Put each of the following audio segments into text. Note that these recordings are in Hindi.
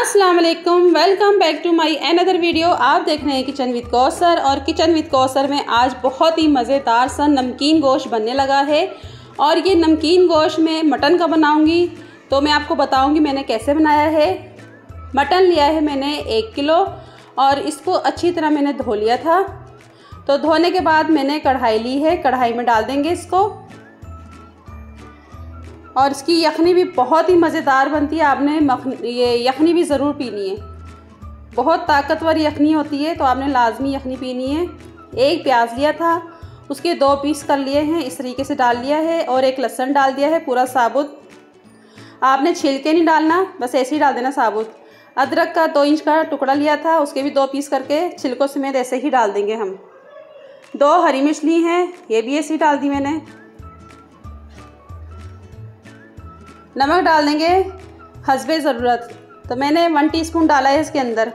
अस्सलाम वालेकुम, welcome back to my another video. आप देख रहे हैं किचन विद कौसर। और किचन विद कौसर में आज बहुत ही मज़ेदार सा नमकीन गोश्त बनने लगा है। और ये नमकीन गोश्त मैं मटन का बनाऊंगी, तो मैं आपको बताऊंगी मैंने कैसे बनाया है। मटन लिया है मैंने 1 किलो और इसको अच्छी तरह मैंने धो लिया था। तो धोने के बाद मैंने कढ़ाई ली है, कढ़ाई में डाल देंगे इसको। और इसकी यखनी भी बहुत ही मज़ेदार बनती है। आपने ये यखनी भी ज़रूर पीनी है, बहुत ताकतवर यखनी होती है, तो आपने लाजमी यखनी पीनी है। 1 प्याज लिया था, उसके 2 पीस कर लिए हैं, इस तरीके से डाल लिया है। और 1 लहसुन डाल दिया है पूरा साबुत। आपने छिलके नहीं डालना, बस ऐसे ही डाल देना साबुत। अदरक का 2 इंच का टुकड़ा लिया था, उसके भी 2 पीस करके छिलकों समेत ऐसे ही डाल देंगे हम। 2 हरी मिर्च ली हैं, ये भी ऐसे ही डाल दी मैंने। नमक डाल देंगे हस्बे ज़रूरत, तो मैंने 1 टीस्पून डाला है इसके अंदर।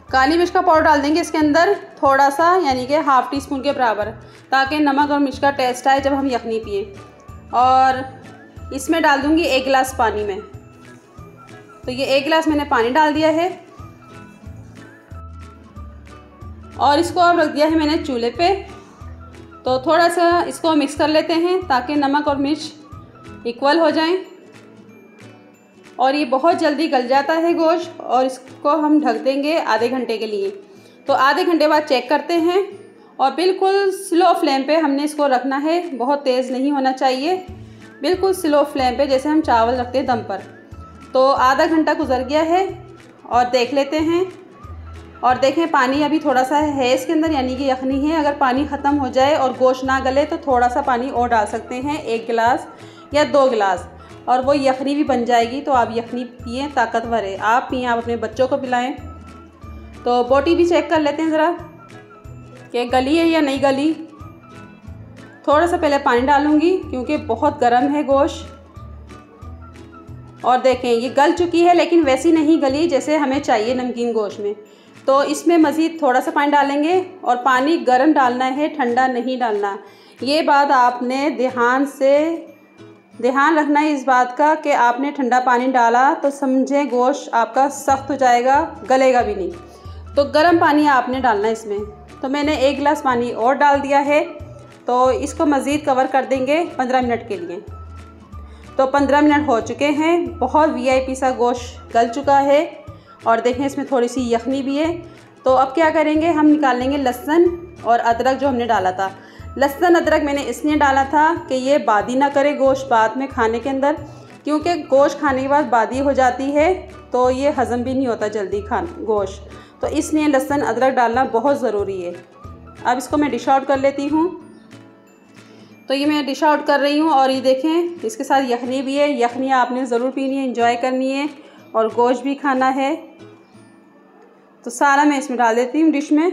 काली मिर्च का पाउडर डाल देंगे इसके अंदर थोड़ा सा, यानी कि ½ टीस्पून के बराबर, ताकि नमक और मिर्च का टेस्ट आए जब हम यखनी पिए। और इसमें डाल दूंगी 1 गिलास पानी में। तो ये 1 गिलास मैंने पानी डाल दिया है और इसको अब रख दिया है मैंने चूल्हे पे। तो थोड़ा सा इसको मिक्स कर लेते हैं ताकि नमक और मिर्च इक्वल हो जाएं। और ये बहुत जल्दी गल जाता है गोश्त। और इसको हम ढक देंगे आधे घंटे के लिए। तो आधे घंटे बाद चेक करते हैं। और बिल्कुल स्लो फ्लेम पे हमने इसको रखना है, बहुत तेज़ नहीं होना चाहिए, बिल्कुल स्लो फ्लेम पे, जैसे हम चावल रखते हैं दम पर। तो आधा घंटा गुजर गया है और देख लेते हैं। और देखें पानी अभी थोड़ा सा है इसके अंदर, यानी कि यखनी है। अगर पानी ख़त्म हो जाए और गोश्त ना गले तो थोड़ा सा पानी और डाल सकते हैं, 1 गिलास या 2 गिलास, और वो यखनी भी बन जाएगी। तो आप यखनी पिए, ताकतवर है, आप पिए, आप अपने बच्चों को पिलाएं। तो बोटी भी चेक कर लेते हैं ज़रा कि गली है या नहीं गली। थोड़ा सा पहले पानी डालूँगी क्योंकि बहुत गर्म है गोश्त। और देखें ये गल चुकी है, लेकिन वैसी नहीं गली जैसे हमें चाहिए नमकीन गोश्त में। तो इसमें मज़ीद थोड़ा सा पानी डालेंगे। और पानी गर्म डालना है, ठंडा नहीं डालना। ये बात आपने ध्यान रखना है इस बात का कि आपने ठंडा पानी डाला तो समझें गोश्त आपका सख्त हो जाएगा, गलेगा भी नहीं। तो गर्म पानी आपने डालना है इसमें। तो मैंने 1 गिलास पानी और डाल दिया है। तो इसको मज़ीद कवर कर देंगे 15 मिनट के लिए। तो 15 मिनट हो चुके हैं, बहुत VIP सा गोश्त गल चुका है। और देखें इसमें थोड़ी सी यखनी भी है। तो अब क्या करेंगे, हम निकाल लेंगे लहसुन और अदरक जो हमने डाला था। लहसुन अदरक मैंने इसलिए डाला था कि ये बादी ना करे गोश्त बाद में खाने के अंदर, क्योंकि गोश्त खाने के बाद बादी हो जाती है तो ये हज़म भी नहीं होता जल्दी गोश्त। तो इसलिए लहसुन अदरक डालना बहुत ज़रूरी है। अब इसको मैं डिश आउट कर लेती हूँ। तो ये मैं डिश आउट कर रही हूँ। और ये देखें इसके साथ यखनी भी है। यखनी आपने ज़रूर पीनी है, इंजॉय करनी है, और गोश्त भी खाना है। तो सारा मैं इसमें डाल देती हूँ डिश में।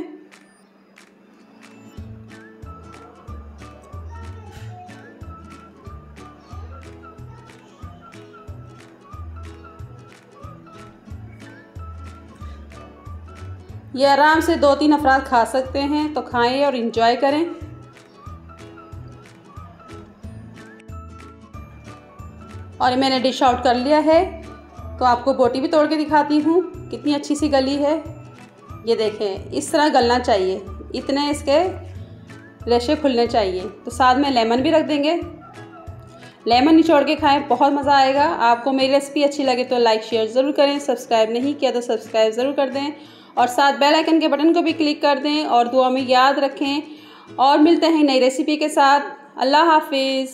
ये आराम से 2-3 अफराद खा सकते हैं, तो खाएं और इंजॉय करें। और मैंने डिश आउट कर लिया है। तो आपको बोटी भी तोड़ के दिखाती हूँ कितनी अच्छी सी गली है। ये देखें इस तरह गलना चाहिए, इतने इसके रेशे खुलने चाहिए। तो साथ में लेमन भी रख देंगे, लेमन निचोड़ के खाएं, बहुत मज़ा आएगा। आपको मेरी रेसिपी अच्छी लगे तो लाइक शेयर ज़रूर करें, सब्सक्राइब नहीं किया तो सब्सक्राइब ज़रूर कर दें, और साथ बेल आइकन के बटन को भी क्लिक कर दें। और दुआ में याद रखें। और मिलते हैं नई रेसिपी के साथ। अल्लाह हाफिज़।